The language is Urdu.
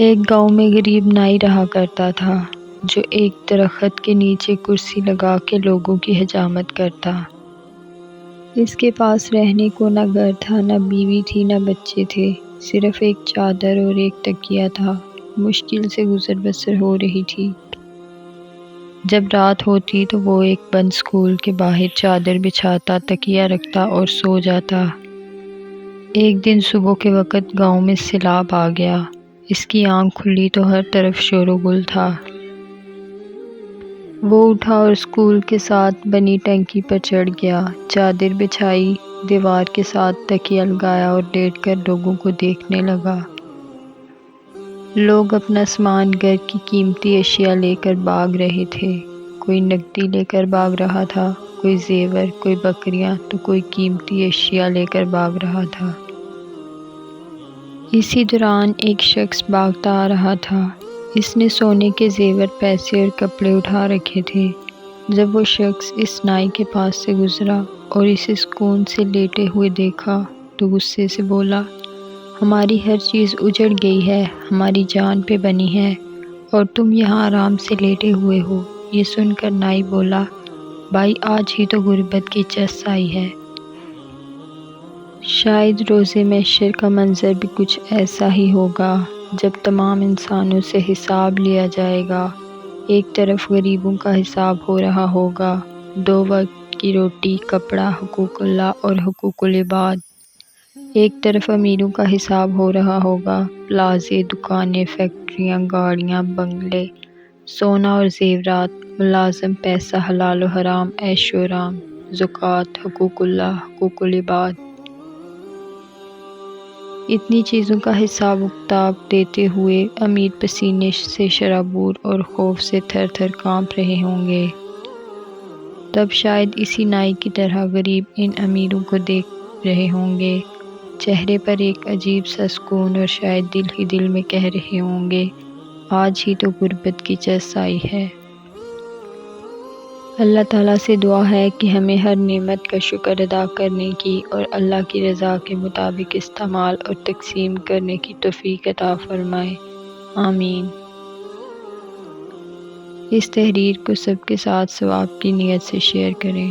ایک گاؤں میں غریب نائی رہا کرتا تھا جو ایک درخت کے نیچے کرسی لگا کے لوگوں کی حجامت کرتا۔ اس کے پاس رہنے کو نہ گھر تھا، نہ بیوی تھی، نہ بچے تھے، صرف ایک چادر اور ایک تکیہ تھا۔ مشکل سے گزر بسر ہو رہی تھی۔ جب رات ہوتی تو وہ ایک بند سکول کے باہر چادر بچھاتا، تکیہ رکھتا اور سو جاتا۔ ایک دن صبح کے وقت گاؤں میں سیلاب آ گیا۔ اس کی آنکھ کھلی تو ہر طرف شور و گل تھا۔ وہ اٹھا اور سکول کے ساتھ بنی ٹنکی پر چڑھ گیا، چادر بچھائی، دیوار کے ساتھ تکیہ لگایا اور لیٹ کر لوگوں کو دیکھنے لگا۔ لوگ اپنا سامان، گھر کی قیمتی اشیاء لے کر بھاگ رہے تھے۔ کوئی نقدی لے کر بھاگ رہا تھا، کوئی زیور، کوئی بکریاں تو کوئی قیمتی اشیاء لے کر بھاگ رہا تھا۔ اسی دوران ایک شخص بھاگتا آ رہا تھا۔ اس نے سونے کے زیور، پیسے اور کپڑے اٹھا رکھے تھے۔ جب وہ شخص اس نائی کے پاس سے گزرا اور اسے سکون سے لیٹے ہوئے دیکھا تو غصے سے بولا، ہماری ہر چیز اجڑ گئی ہے، ہماری جان پہ بنی ہے اور تم یہاں آرام سے لیٹے ہوئے ہو۔ یہ سن کر نائی بولا، بھائی آج ہی تو غربت کی چس آئی ہے۔ شاید روز محشر کا منظر بھی کچھ ایسا ہی ہوگا، جب تمام انسانوں سے حساب لیا جائے گا۔ ایک طرف غریبوں کا حساب ہو رہا ہوگا، 2 وقت کی روٹی، کپڑا، حقوق اللہ اور حقوق العباد۔ ایک طرف امیروں کا حساب ہو رہا ہوگا، پلازے، دکانیں، فیکٹریاں، گاڑیاں، بنگلے، سونا اور زیورات، ملازم، پیسہ، حلال و حرام، عیش و آرام، زکوٰۃ، حقوق اللہ، حقوق العباد۔ اتنی چیزوں کا حساب کتاب دیتے ہوئے امیر پسینے سے شرابور اور خوف سے تھر تھر کانپ رہے ہوں گے۔ تب شاید اسی نائی کی طرح غریب ان امیروں کو دیکھ رہے ہوں گے، چہرے پر ایک عجیب سا سکون، اور شاید دل ہی دل میں کہہ رہے ہوں گے، آج ہی تو غربت کی چس آئی ہے۔ اللہ تعالیٰ سے دعا ہے کہ ہمیں ہر نعمت کا شکر ادا کرنے کی اور اللہ کی رضا کے مطابق استعمال اور تقسیم کرنے کی توفیق عطا فرمائے، آمین۔ اس تحریر کو سب کے ساتھ ثواب کی نیت سے شیئر کریں۔